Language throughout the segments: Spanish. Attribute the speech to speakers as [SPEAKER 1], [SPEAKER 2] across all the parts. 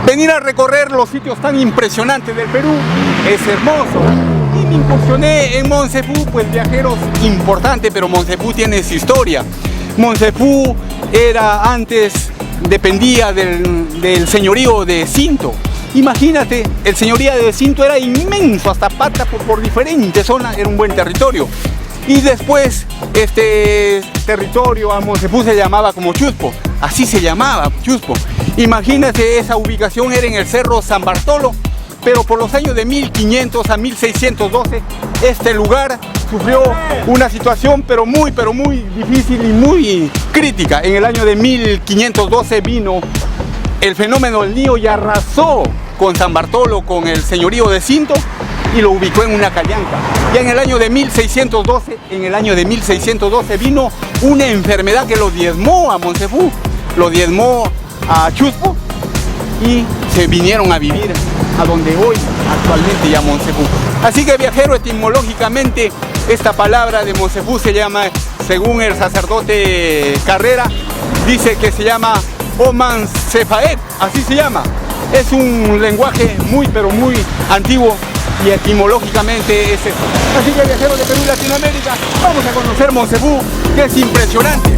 [SPEAKER 1] Venir a recorrer los sitios tan impresionantes del Perú es hermoso. Y me incursioné en Monzefú, pues viajeros, importante, pero Monzefú tiene su historia. Monzefú era antes, dependía del señorío de Cinto. Imagínate, el señorío de Cinto era inmenso, hasta Pata por diferentes zonas, era un buen territorio. Y después este territorio a Monzefú se llamaba como Chuspo, así se llamaba, Chuspo. Imagínate, esa ubicación era en el Cerro San Bartolo, pero por los años de 1500 a 1612 este lugar sufrió una situación pero muy difícil y muy crítica. En el año de 1512 vino el fenómeno del Nío y arrasó con San Bartolo, con el señorío de Cinto, y lo ubicó en una callanca. Ya en el año de 1612, vino una enfermedad que lo diezmó a Monzefú, lo diezmó a Chuspo, y se vinieron a vivir a donde hoy actualmente ya Monzefú. Así que, viajero, etimológicamente esta palabra de Monzefú se llama, según el sacerdote Carrera, dice que se llama Oman Cefaet, así se llama. Es un lenguaje muy antiguo y etimológicamente es eso. Así que, viajeros de Perú y Latinoamérica, vamos a conocer Monzefú, que es impresionante.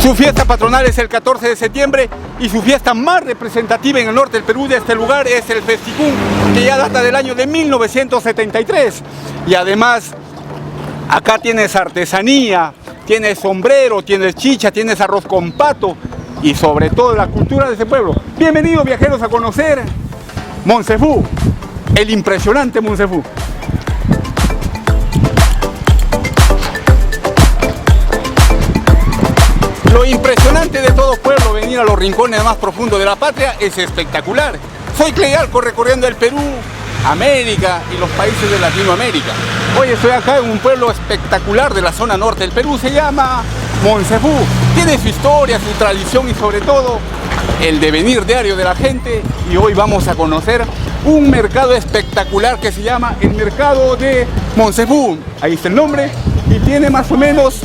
[SPEAKER 1] Su fiesta patronal es el 14 de septiembre y su fiesta más representativa en el norte del Perú de este lugar es el Festicún, que ya data del año de 1973. Y además, acá tienes artesanía, tienes sombrero, tienes chicha, tienes arroz con pato y sobre todo la cultura de ese pueblo. Bienvenidos, viajeros, a conocer Monzefú, el impresionante Monzefú. Lo impresionante de todo pueblo, venir a los rincones más profundos de la patria, es espectacular. Soy Cleyalco, recorriendo el Perú, América y los países de Latinoamérica. Hoy estoy acá en un pueblo espectacular de la zona norte del Perú, se llama Monzefú. Tiene su historia, su tradición y sobre todo el devenir diario de la gente. Y hoy vamos a conocer un mercado espectacular que se llama el Mercado de Monzefú. Ahí está el nombre y tiene más o menos...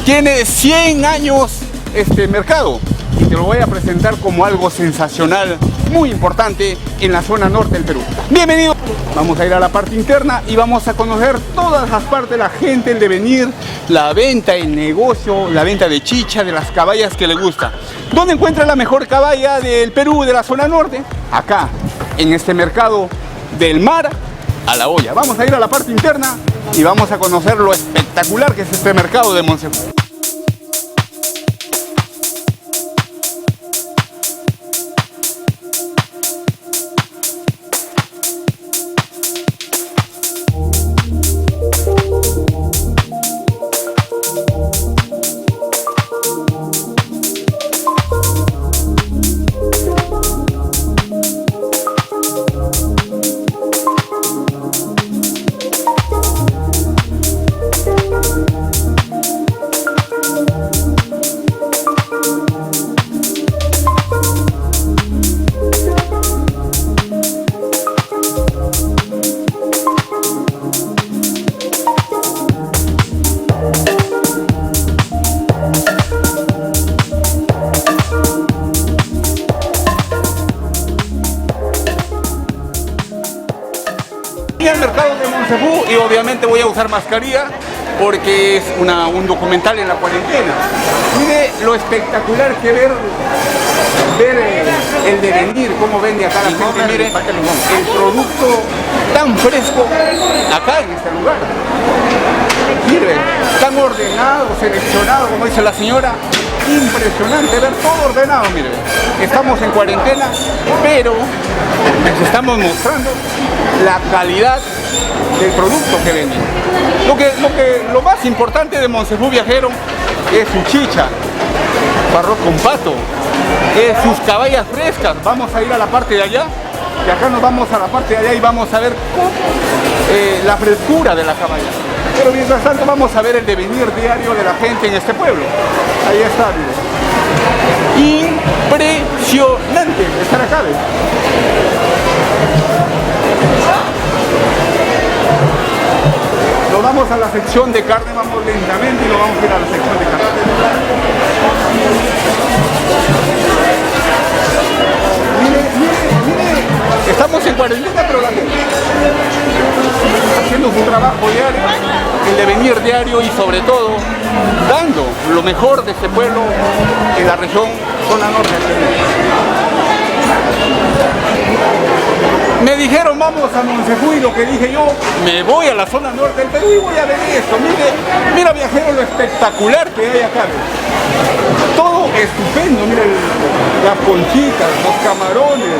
[SPEAKER 1] Tiene 100 años este mercado y te lo voy a presentar como algo sensacional, muy importante en la zona norte del Perú. Bienvenido. Vamos a ir a la parte interna y vamos a conocer todas las partes, la gente, el devenir, la venta, el negocio, la venta de chicha, de las caballas que le gusta. ¿Dónde encuentra la mejor caballa del Perú, de la zona norte? Acá, en este mercado del mar a la olla. Vamos a ir a la parte interna y vamos a conocer lo espectacular que es este mercado de Monzefú. El mercado de Monzefú y obviamente voy a usar mascarilla porque es un documental en la cuarentena. Mire lo espectacular que ver el devenir, cómo vende acá la gente. Mire el producto tan fresco acá en este lugar. Mire, tan ordenado, seleccionado, como dice la señora. Impresionante ver todo ordenado, mire. Estamos en cuarentena, pero les estamos mostrando la calidad del producto que venden. Lo más importante de Montsefu Viajero es su chicha, su arroz con pato, es sus caballas frescas. Vamos a ir a la parte de allá, y acá nos vamos a la parte de allá y vamos a ver la frescura de la caballa. Pero mientras tanto vamos a ver el devenir diario de la gente en este pueblo. Ahí está, mire. Impresionante estar acá, ¿ves? Nos vamos a la sección de carne, vamos lentamente y nos vamos a ir a la sección de carne. Mire, estamos en cuarentena, pero la gente haciendo su trabajo diario, el devenir diario y sobre todo dando lo mejor de este pueblo en la región zona norte. Me dijeron vamos a Montsefu y lo que dije yo, me voy a la zona norte del Perú y voy a ver esto. Mira viajero lo espectacular que hay acá. Todo estupendo, miren las conchitas, los camarones,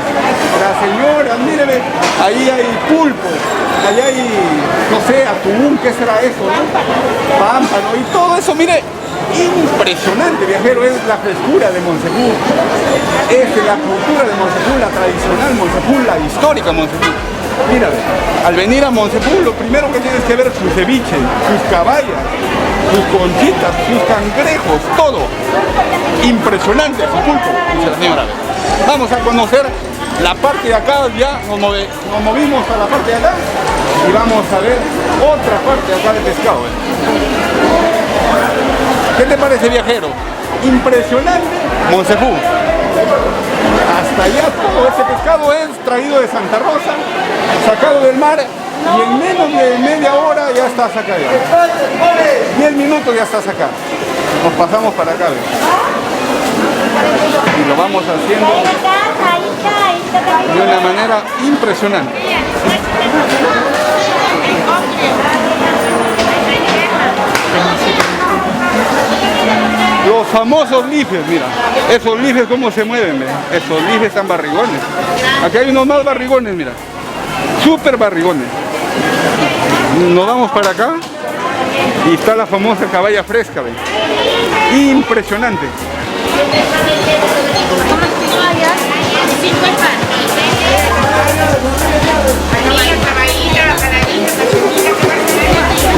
[SPEAKER 1] las señoras, miren, ahí hay pulpo, ahí hay, no sé, atún, ¿qué será eso? ¿No? Pámpano y todo eso, mire, impresionante viajero, es la frescura de Montsefu, es la cultura de Montsefu, la tradicional Montsefu, la histórica Montsefu. Mira, al venir a Montsefu lo primero que tienes que ver es su ceviche, sus caballas, sus conchitas, sus cangrejos, todo. Impresionante su pulpo, dice la señora. Vamos a conocer la parte de acá, ya nos movimos a la parte de acá y vamos a ver otra parte de acá de pescado. ¿Qué te parece viajero? Impresionante Montsefu. Hasta allá todo ese pescado es traído de Santa Rosa, sacado del mar y en menos de media hora ya está sacado. 10 minutos ya está sacado. Nos pasamos para acá, ¿ves? Y lo vamos haciendo de una manera impresionante. Los famosos lifes, mira, esos lifes cómo se mueven, mira. Esos lifes están barrigones. Aquí hay unos más barrigones, mira, súper barrigones. Nos vamos para acá y está la famosa caballa fresca, ¿ves? Impresionante.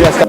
[SPEAKER 1] Ya está.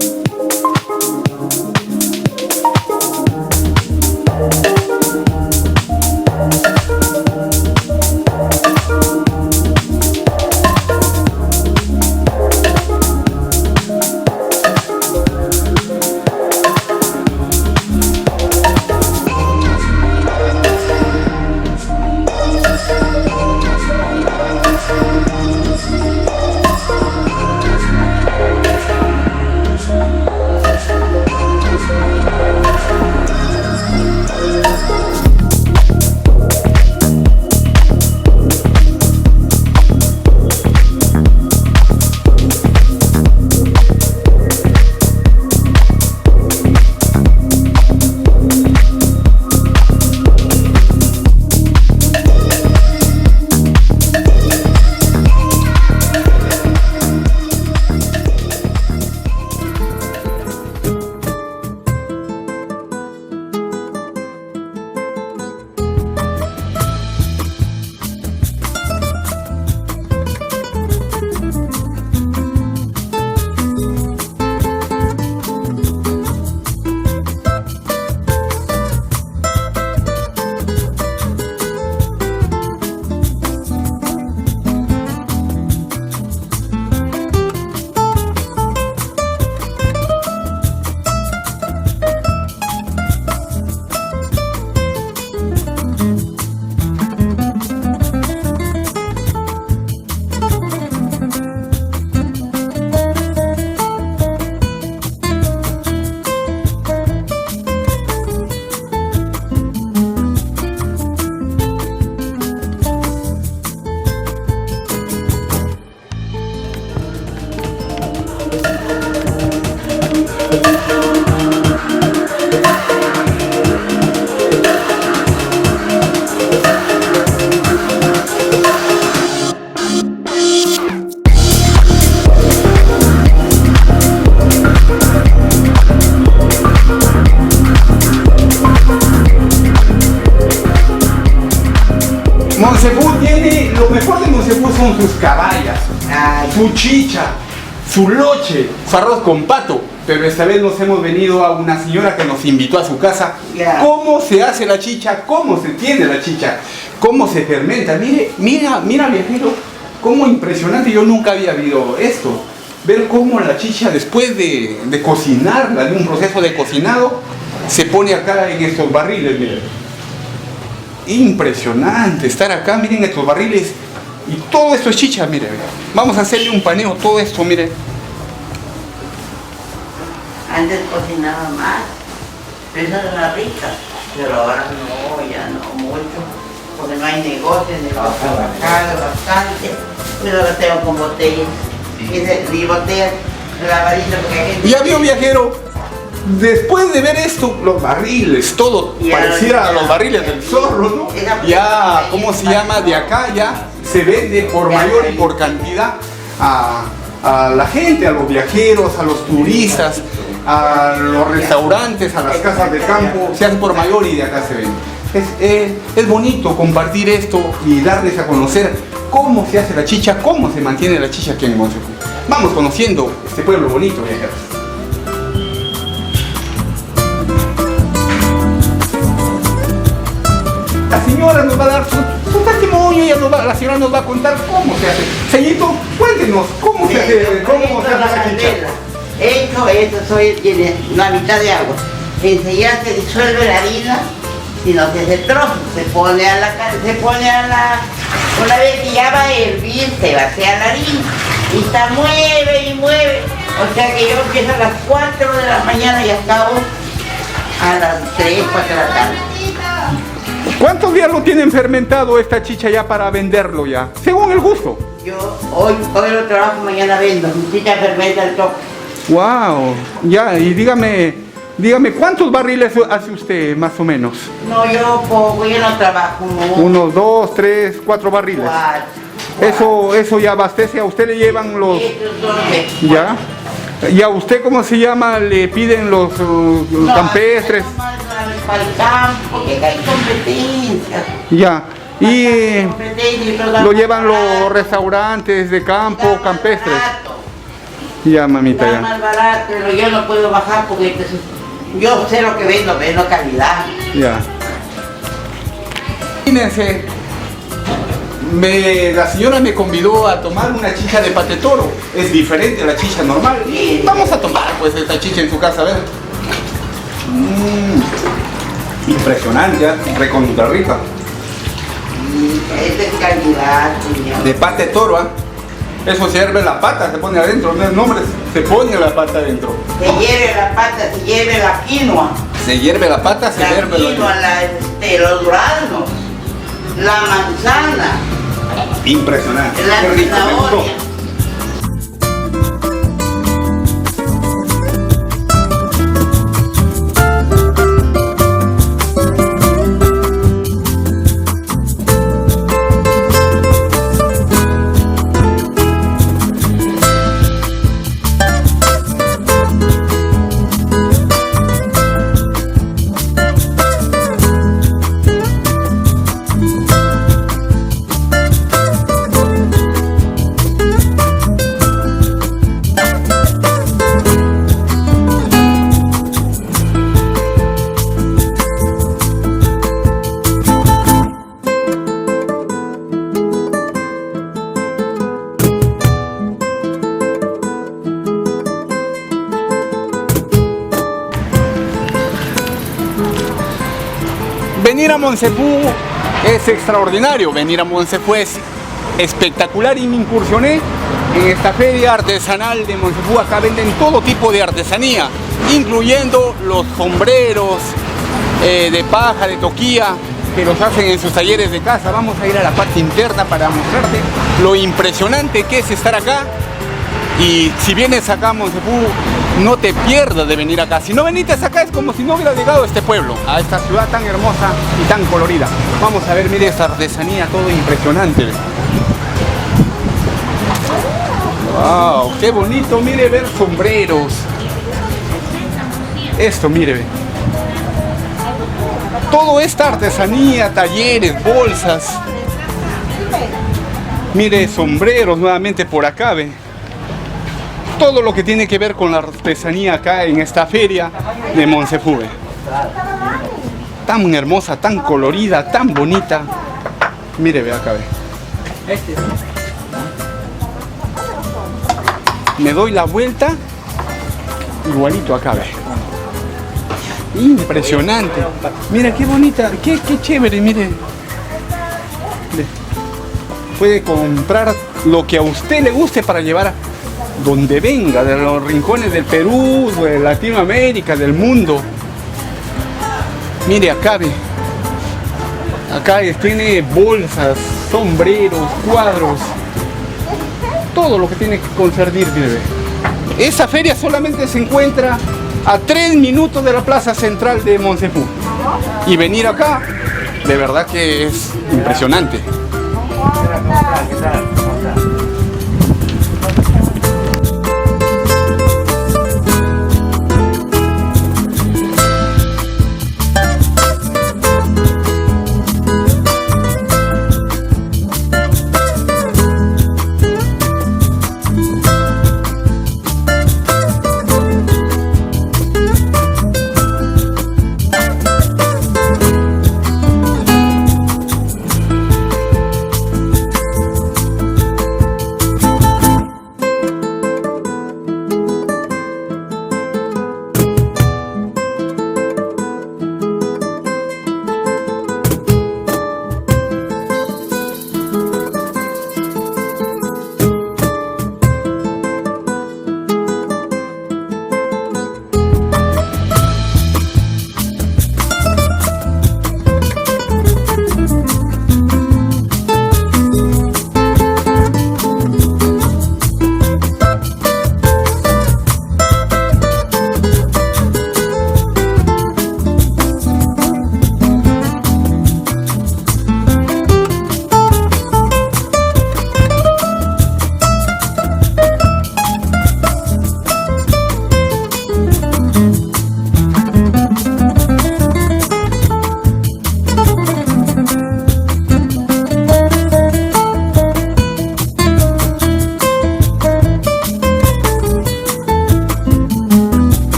[SPEAKER 1] Monsepu tiene, lo mejor de Monsepu son sus caballas, su chicha, su loche, su arroz con pato. Pero esta vez nos hemos venido a una señora que nos invitó a su casa. ¿Cómo se hace la chicha? ¿Cómo se tiene la chicha? ¿Cómo se fermenta? Mira, viajero, cómo impresionante. Yo nunca había visto esto. Ver cómo la chicha, después de cocinarla, de un proceso de cocinado, se pone acá en estos barriles, miren. Impresionante estar acá, miren estos barriles. Y todo esto es chicha, miren. Vamos a hacerle un paneo, todo esto, miren.
[SPEAKER 2] Antes cocinaba más, esa era rica, pero ahora no, ya no mucho, porque no hay negocio ha bajado bastante, pero ahora tengo con botellas, y botellas lavaditas porque hay gente...
[SPEAKER 1] Ya vio, viajero, después de ver esto, los barriles, todo pareciera a los barriles del zorro, ¿no? Ya, ¿cómo se llama? De acá ya se vende por mayor y por cantidad a la gente, a los viajeros, a los turistas, a los restaurantes, a las casas de campo, se hace por mayor y de acá se vende. Es bonito compartir esto y darles a conocer cómo se hace la chicha, cómo se mantiene la chicha aquí en Monsepu. Vamos conociendo este pueblo bonito, viajeros. La señora nos va a dar su testimonio, la señora nos va a contar cómo se hace. Señorito, cuéntenos, ¿cómo se hace la chicha?
[SPEAKER 2] Esto tiene la mitad de agua. Enseguida se disuelve la harina, sino que se troza, se pone una vez que ya va a hervir, se vacía la harina y está mueve y mueve. O sea que yo empiezo a las 4 de la mañana y acabo a las 3, 4 de la tarde.
[SPEAKER 1] ¿Cuántos días lo tienen fermentado esta chicha ya para venderlo ya? Según el gusto.
[SPEAKER 2] Yo hoy lo trabajo, mañana vendo. Mi chicha fermenta el toque.
[SPEAKER 1] Wow, ya, y dígame, ¿cuántos barriles hace usted más o menos?
[SPEAKER 2] No, yo poco, yo no trabajo mucho.
[SPEAKER 1] 1, 2, 3, 4 barriles.
[SPEAKER 2] 4.
[SPEAKER 1] Eso ya abastece, a usted le llevan los... ¿Ya? ¿Y a usted cómo se llama? ¿Le piden los campestres?
[SPEAKER 2] Para el campo, que hay competencia.
[SPEAKER 1] Ya. Y lo llevan los restaurantes de campo, campestres. Ya, mamita, ya.
[SPEAKER 2] Más barato, pero yo no puedo bajar porque yo sé lo que vendo calidad.
[SPEAKER 1] Ya. Imagínense, la señora me convidó a tomar una chicha de pate toro. Es diferente a la chicha normal. Y vamos a tomar pues esta chicha en su casa, a ver. Impresionante, recontra rica.
[SPEAKER 2] Esta es calidad, señor.
[SPEAKER 1] De pate toro, ¿ah? Eso se hierve la pata, se pone adentro, no es nombre, se pone la pata adentro.
[SPEAKER 2] Se hierve la pata, se hierve la quinoa.
[SPEAKER 1] Se hierve la pata, se hierve
[SPEAKER 2] la quinoa, los duraznos, la manzana.
[SPEAKER 1] Impresionante.
[SPEAKER 2] La zanahoria.
[SPEAKER 1] Venir a Monsepu es extraordinario, venir a Monsepu es espectacular y me incursioné en esta feria artesanal de Monsepu. Acá venden todo tipo de artesanía, incluyendo los sombreros de paja, de toquilla, que los hacen en sus talleres de casa. Vamos a ir a la parte interna para mostrarte lo impresionante que es estar acá. Y si vienes acá a Monsepu, no te pierdas de venir acá. Si no veniste acá es como si no hubieras llegado a este pueblo, a esta ciudad tan hermosa y tan colorida. Vamos a ver, mire esta artesanía, todo impresionante. Wow, qué bonito, mire, ver sombreros. Esto, mire. Toda esta artesanía, talleres, bolsas. Mire, sombreros nuevamente por acá, ve. Todo lo que tiene que ver con la artesanía acá en esta feria de Moncefu, ve. Tan hermosa, tan colorida, tan bonita. Mire, ve acá, ve. Me doy la vuelta, igualito acá, ve. Impresionante. Mira qué bonita, qué chévere, mire. Puede comprar lo que a usted le guste para llevar donde venga, de los rincones del Perú, de Latinoamérica, del mundo. Mire acá, ve. Acá tiene bolsas, sombreros, cuadros, todo lo que tiene que concernir, mire, ve. Esa feria solamente se encuentra a 3 minutos de la plaza central de Moncefu. Y venir acá, de verdad que es impresionante.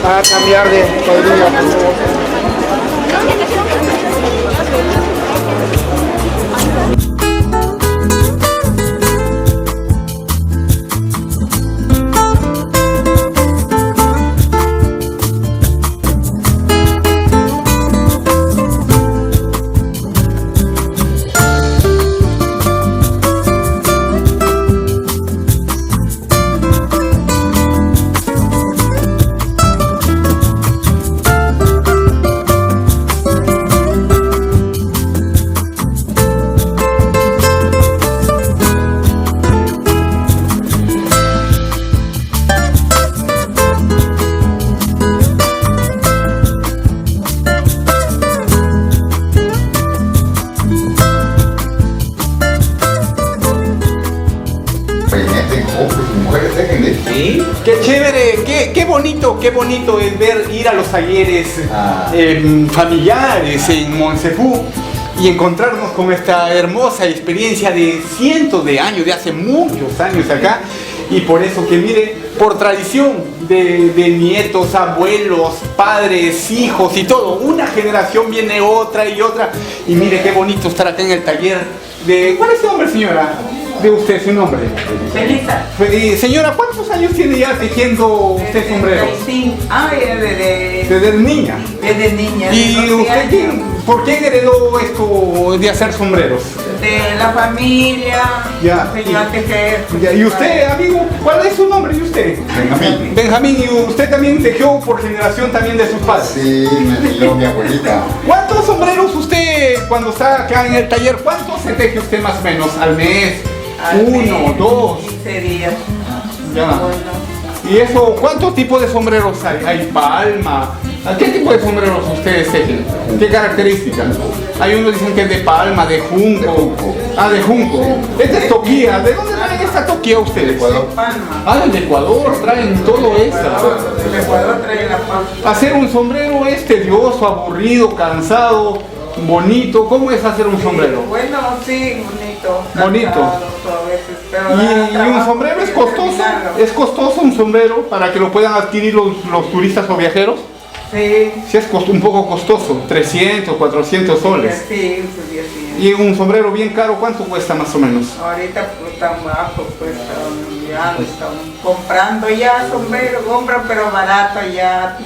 [SPEAKER 3] A cambiar de cuadrilla, por favor.
[SPEAKER 4] Sí.
[SPEAKER 1] Qué chévere, qué bonito es ver ir a los talleres familiares en Monsepu y encontrarnos con esta hermosa experiencia de cientos de años, de hace muchos años acá. Y por eso que mire, por tradición de nietos, abuelos, padres, hijos y todo, una generación viene otra y otra. Y mire qué bonito estar acá en el taller de... ¿Cuál es su nombre, señora? De usted, su nombre.
[SPEAKER 2] Felisa.
[SPEAKER 1] Señora, ¿cuántos años tiene ya tejiendo usted sombreros? Desde niña.
[SPEAKER 2] Desde niña.
[SPEAKER 1] ¿Y usted por qué heredó esto de hacer sombreros?
[SPEAKER 2] De la familia.
[SPEAKER 1] Ya.
[SPEAKER 2] Me iba a tejer.
[SPEAKER 1] Ya, ¿y usted, amigo? ¿Cuál es su nombre? ¿Y usted?
[SPEAKER 5] Benjamín.
[SPEAKER 1] Benjamín, ¿y usted también tejió por generación también de sus padres?
[SPEAKER 5] Sí, me enseñó mi abuelita.
[SPEAKER 1] ¿Cuántos sombreros usted, cuando está acá en el taller, cuántos se teje usted más o menos al mes? Uno, dos.
[SPEAKER 2] 15 días.
[SPEAKER 1] Ya.
[SPEAKER 2] Bueno.
[SPEAKER 1] ¿Y eso, cuántos tipos de sombreros hay? ¿Hay palma? ¿A qué tipo de sombreros ustedes tejen? ¿Qué características? Hay unos dicen que es de palma, de junco.
[SPEAKER 5] De junco.
[SPEAKER 1] Ah, de junco. Este es toquía. ¿De dónde traen esta toquía ustedes?
[SPEAKER 5] Ecuador.
[SPEAKER 2] Palma.
[SPEAKER 1] Ah, del Ecuador traen todo esto.
[SPEAKER 2] El Ecuador trae la palma.
[SPEAKER 1] Hacer un sombrero es tedioso, aburrido, cansado, bonito. ¿Cómo es hacer un sombrero?
[SPEAKER 2] Bueno, sí, bonito.
[SPEAKER 1] Bonito.
[SPEAKER 2] A veces, pero
[SPEAKER 1] Y un sombrero es costoso. ¿Es costoso un sombrero para que lo puedan adquirir los turistas o viajeros?
[SPEAKER 2] Sí.
[SPEAKER 1] Sí, es un poco costoso, 300, 400 soles.
[SPEAKER 2] Sí, sí, sí.
[SPEAKER 1] Y un sombrero bien caro, ¿cuánto cuesta más o menos?
[SPEAKER 2] Ahorita pues tan bajo, pues ya están comprando ya sombrero, compran pero barato ya.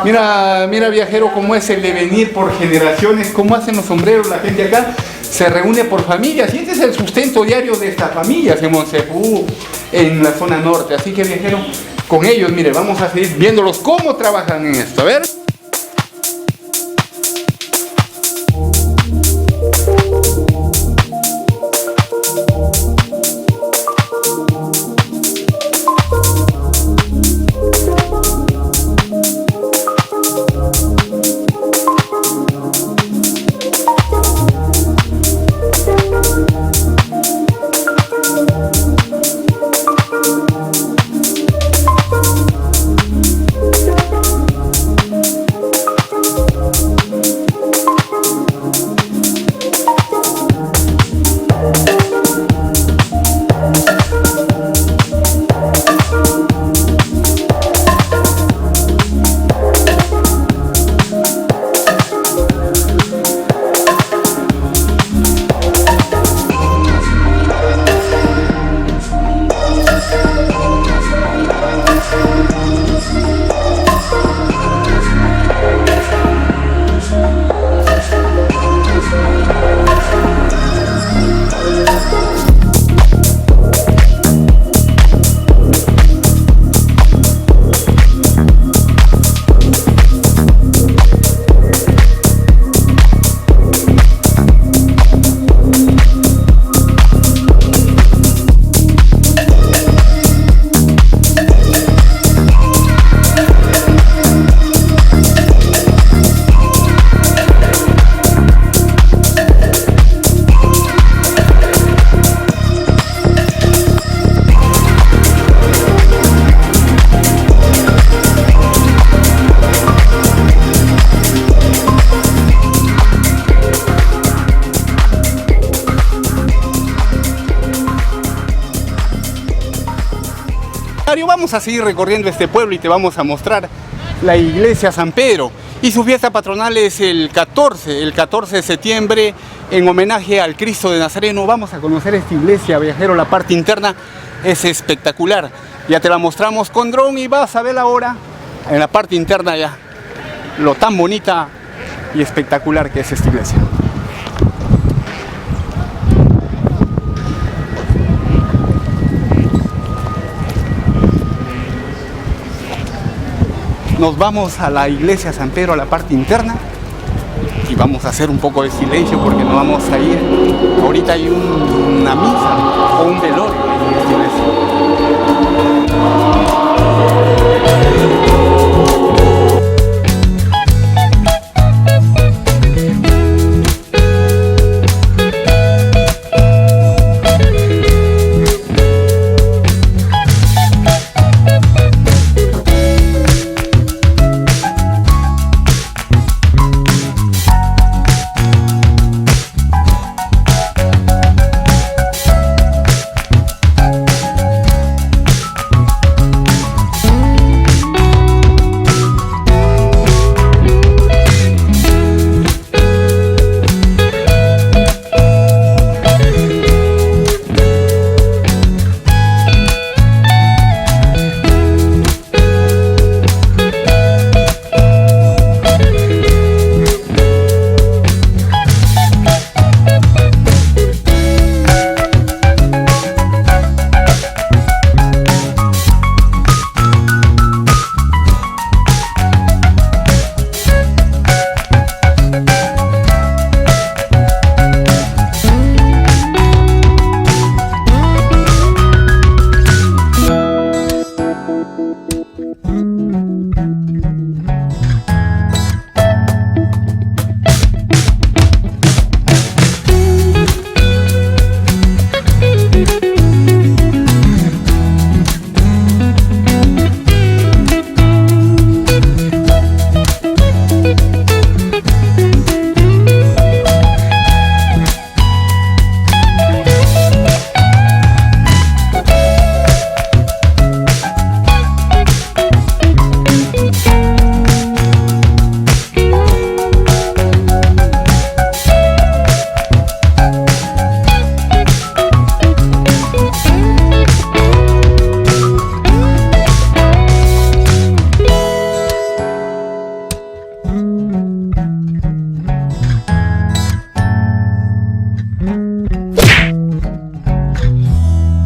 [SPEAKER 1] Mira viajero, cómo es el devenir por generaciones, cómo hacen los sombreros la gente acá. Se reúne por familias y este es el sustento diario de estas familias en Monsepu, en la zona norte. Así que viajero, con ellos, mire, vamos a seguir viéndolos cómo trabajan en esto. A ver. Vamos a seguir recorriendo este pueblo y te vamos a mostrar la iglesia San Pedro. Y su fiesta patronal es el 14 de septiembre, en homenaje al Cristo de Nazareno. Vamos a conocer esta iglesia, viajero, la parte interna es espectacular. Ya te la mostramos con dron y vas a ver ahora, en la parte interna ya, lo tan bonita y espectacular que es esta iglesia. Nos vamos a la iglesia San Pedro, a la parte interna, y vamos a hacer un poco de silencio porque no vamos a ir. Ahorita hay una misa o un velorio en esta iglesia.